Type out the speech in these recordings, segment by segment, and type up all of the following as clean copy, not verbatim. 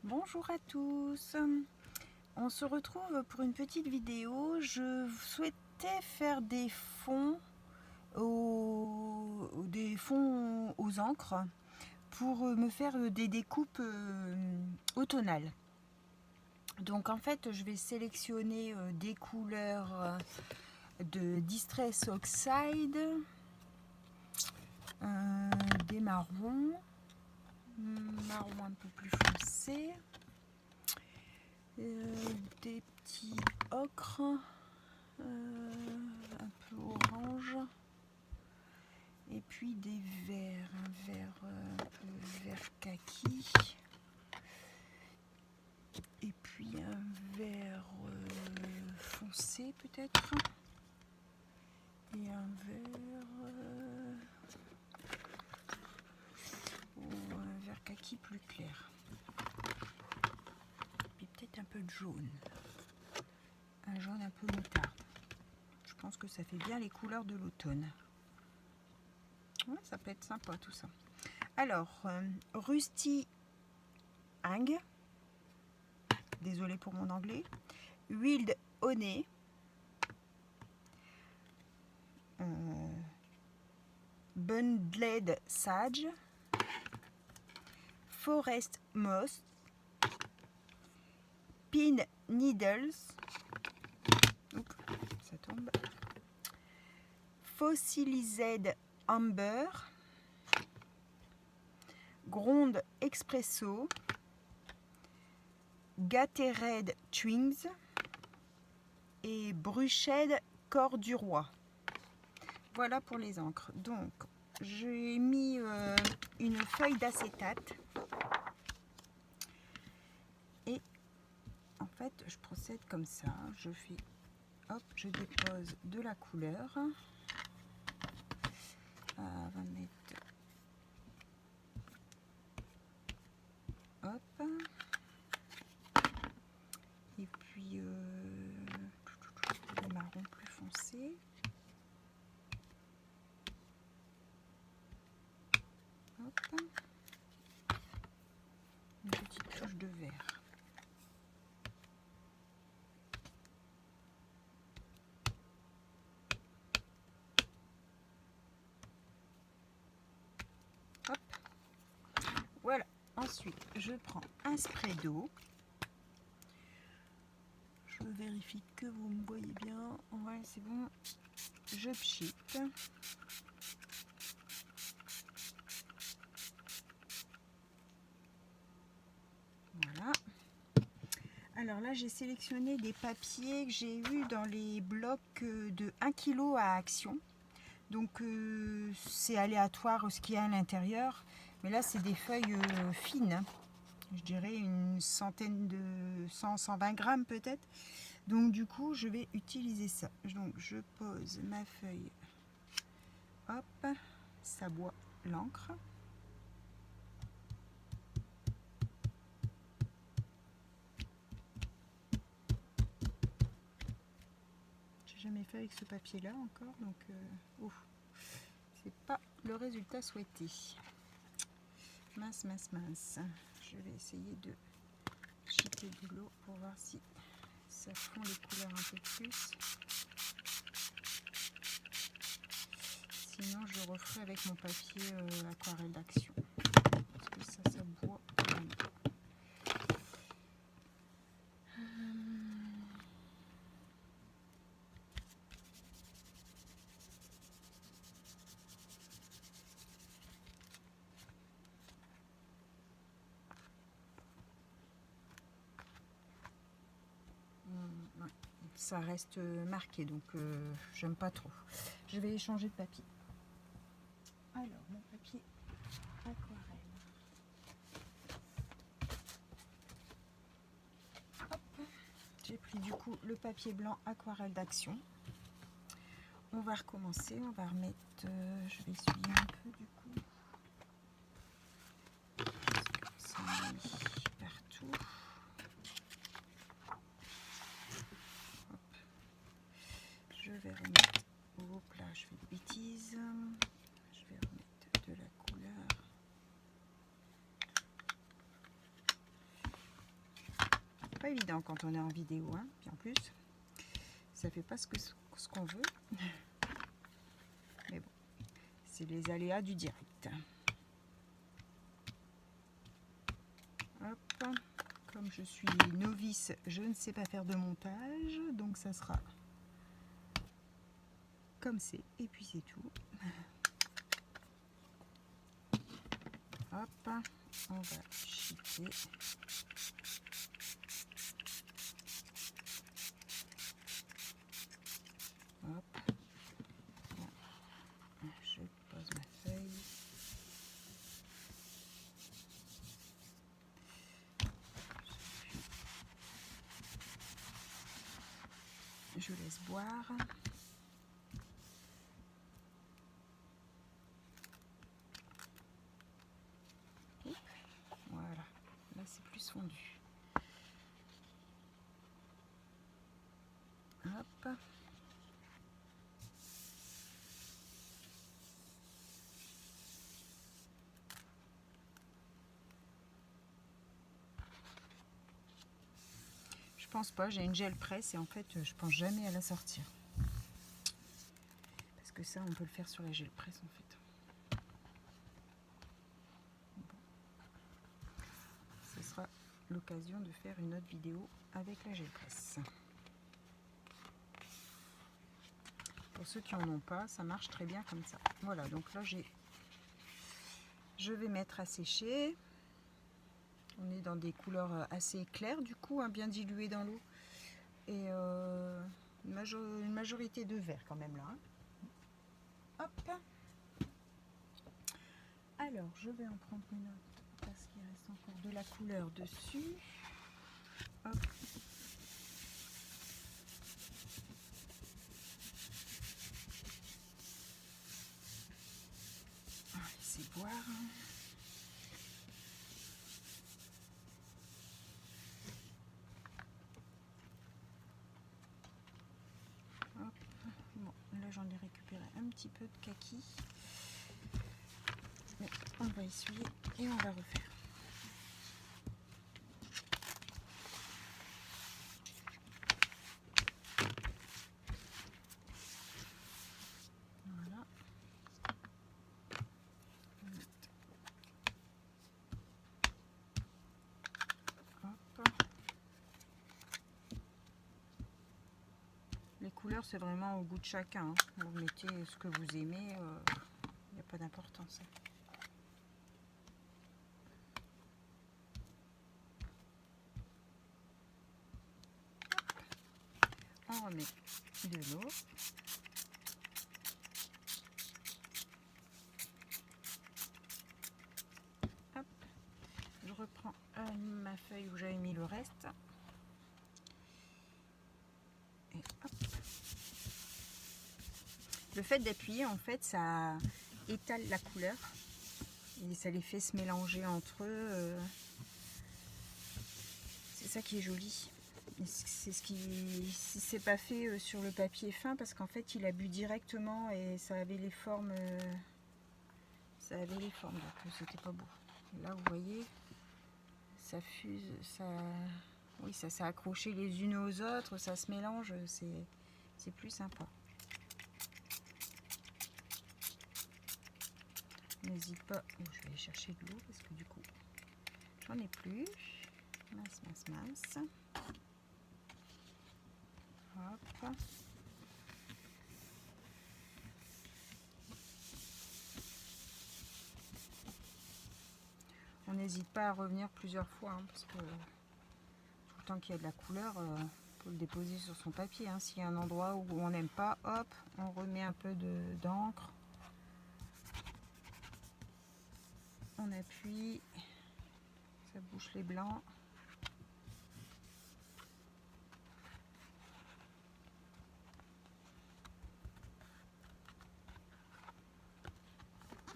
Bonjour à tous, on se retrouve pour une petite vidéo. Je souhaitais faire des fonds aux encres pour me faire des découpes automnales. Donc en fait je vais sélectionner des couleurs de Distress Oxide, des marrons un peu plus foncés, des petits ocres un peu orange, et puis des verts, un vert kaki, et puis un vert foncé peut-être, et un vert kaki plus clair, et peut-être un peu de jaune, un jaune un peu moutarde. Je pense que ça fait bien les couleurs de l'automne. Ouais, ça peut être sympa tout ça. Alors, Rusty Hang, désolé pour mon anglais, Wild Honey, Bundled Sage, Forest Moss, Pin Needles, oups, ça tombe, Fossilized Amber, Gronde Expresso, Gathered Twins et Bruched Corps du Roi. Voilà pour les encres. Donc j'ai mis une feuille d'acétate et en fait je procède comme ça. Je fais hop, je dépose de la couleur. On va mettre hop, et puis le marron plus foncé. Hop, une petite touche de vert. Hop, voilà. Ensuite, je prends un spray d'eau. Je vérifie que vous me voyez bien. Ouais, c'est bon. Je pchite. Voilà. Alors là, j'ai sélectionné des papiers que j'ai eu dans les blocs de 1 kg à Action. Donc c'est aléatoire ce qu'il y a à l'intérieur. Mais là, c'est des feuilles fines. Je dirais une centaine de 100-120 grammes peut-être. Donc du coup, je vais utiliser ça. Donc je pose ma feuille. Hop, ça boit l'encre. J'ai jamais fait avec ce papier là encore, donc c'est pas le résultat souhaité. Mince. Je vais essayer de jeter de l'eau pour voir si ça fond les couleurs un peu plus. Sinon je referai avec mon papier aquarelle d'Action, parce que ça boit vraiment. Ouais, ça reste marqué, donc j'aime pas trop. Je vais changer de papier. Alors mon papier aquarelle. Hop, j'ai pris du coup le papier blanc aquarelle d'Action. On va recommencer, on va remettre, je vais essuyer un peu du coup. Ça met partout. Hop. Je vais remettre, hop là, je fais de bêtises. Je vais remettre de la couleur. Pas évident quand on est en vidéo, hein. Puis en plus, ça fait pas ce qu'on veut. Mais bon, c'est les aléas du direct. Hop. Comme je suis novice, je ne sais pas faire de montage, donc ça sera comme c'est, et puis c'est tout. Hop, on va chiquer. Hop, là, je pose ma feuille. Je laisse boire. Voilà, là c'est plus fondu. Hop. Je pense pas, j'ai une gel presse et en fait je pense jamais à la sortir. Parce que ça on peut le faire sur la gel presse en fait. Bon. Ce sera l'occasion de faire une autre vidéo avec la gel presse. Pour ceux qui en ont pas, ça marche très bien comme ça. Voilà, donc là je vais mettre à sécher. On est dans des couleurs assez claires du coup, hein, bien diluées dans l'eau. Et une majorité de vert quand même là. Hein. Hop. Alors je vais en prendre une autre parce qu'il reste encore de la couleur dessus. Hop. On va laisser boire. Hop. Bon, là j'en ai récupéré un petit peu de kaki. Mais on va essuyer et on va refaire. Voilà. Hop. Les couleurs c'est vraiment au goût de chacun. Hein. Vous mettez ce que vous aimez, il n'y a pas d'importance. On remet de l'eau. Hop. Je reprends ma feuille où j'avais mis le reste. Et hop. Le fait d'appuyer, en fait, ça étale la couleur et ça les fait se mélanger entre eux. C'est ça qui est joli. C'est ce qui, si c'est pas fait sur le papier fin, parce qu'en fait il a bu directement et ça avait les formes, donc c'était pas beau. Là vous voyez, ça fuse, ça, oui, ça s'est accroché les unes aux autres, ça se mélange, c'est plus sympa. N'hésite pas, je vais aller chercher de l'eau parce que du coup j'en ai plus. Mince, mince, mince. Hop. On n'hésite pas à revenir plusieurs fois, hein, parce que tout le temps qu'il y a de la couleur, on peut le déposer sur son papier. Hein. S'il y a un endroit où on n'aime pas, hop, on remet un peu d'encre. On appuie, ça bouche les blancs.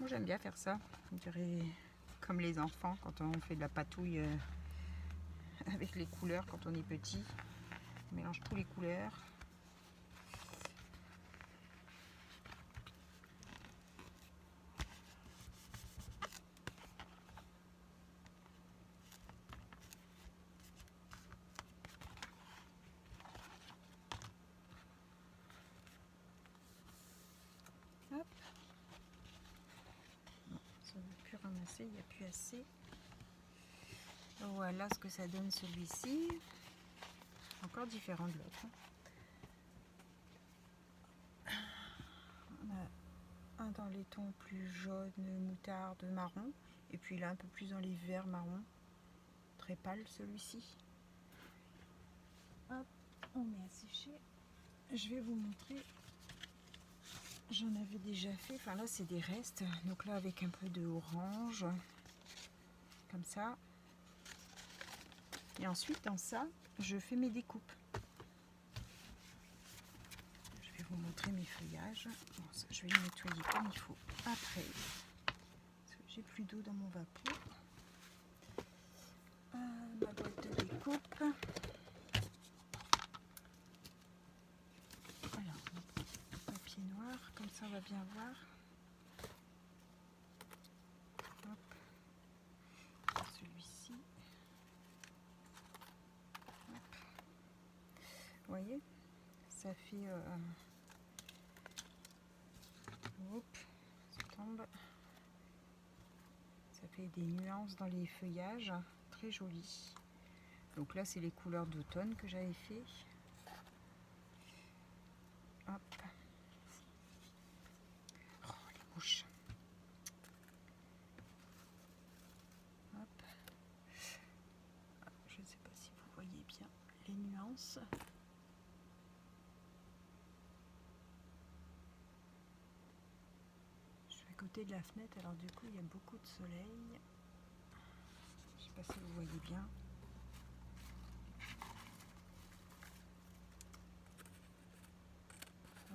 Moi j'aime bien faire ça, on dirait comme les enfants quand on fait de la patouille avec les couleurs quand on est petit. On mélange tous les couleurs. ramasser, il n'y a plus assez. Voilà ce que ça donne celui-ci. Encore différent de l'autre. On a un dans les tons plus jaunes, moutarde, marron. Et puis là un peu plus dans les verts marron. Très pâle celui-ci. Hop, on met à sécher. Je vais vous montrer. J'en avais déjà fait. Enfin là c'est des restes. Donc là avec un peu de orange. Comme ça. Et ensuite dans ça, je fais mes découpes. Je vais vous montrer mes feuillages. Bon, ça, je vais le nettoyer comme il faut après. Parce que j'ai plus d'eau dans mon vapeau. Ma boîte de découpe. Voilà, papier noir, comme ça on va bien voir. Hop. Celui-ci. Vous voyez, ça fait hop, ça tombe. Ça fait des nuances dans les feuillages, très jolies. Donc là c'est les couleurs d'automne que j'avais fait. Hop. Oh, les mouches. Hop. Je ne sais pas si vous voyez bien les nuances. Je suis à côté de la fenêtre, alors du coup il y a beaucoup de soleil. Je ne sais pas si vous voyez bien.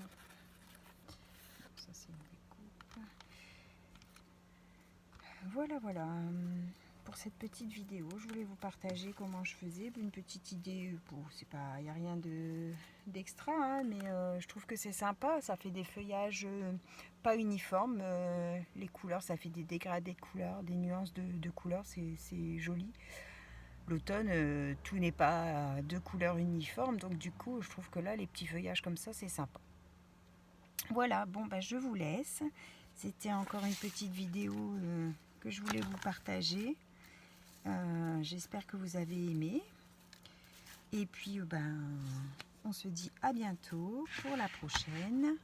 Hop. Ça c'est une découpe. Voilà, voilà. Pour cette petite vidéo, je voulais vous partager comment je faisais. Une petite idée, bon, c'est pas, il n'y a rien d'extra, hein, mais je trouve que c'est sympa. Ça fait des feuillages pas uniformes. Les couleurs, ça fait des dégradés de couleurs, des nuances de couleurs, c'est joli. L'automne, tout n'est pas de couleurs uniformes, donc du coup, je trouve que là, les petits feuillages comme ça, c'est sympa. Voilà, bon, bah, je vous laisse. C'était encore une petite vidéo que je voulais vous partager. J'espère que vous avez aimé. Et puis, on se dit à bientôt pour la prochaine.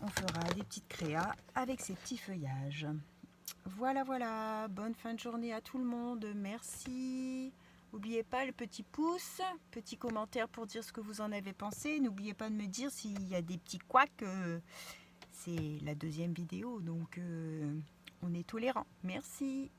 On fera des petites créas avec ces petits feuillages. Voilà, voilà. Bonne fin de journée à tout le monde. Merci. N'oubliez pas le petit pouce, petit commentaire pour dire ce que vous en avez pensé. N'oubliez pas de me dire s'il y a des petits couacs. C'est la deuxième vidéo, donc on est tolérant. Merci.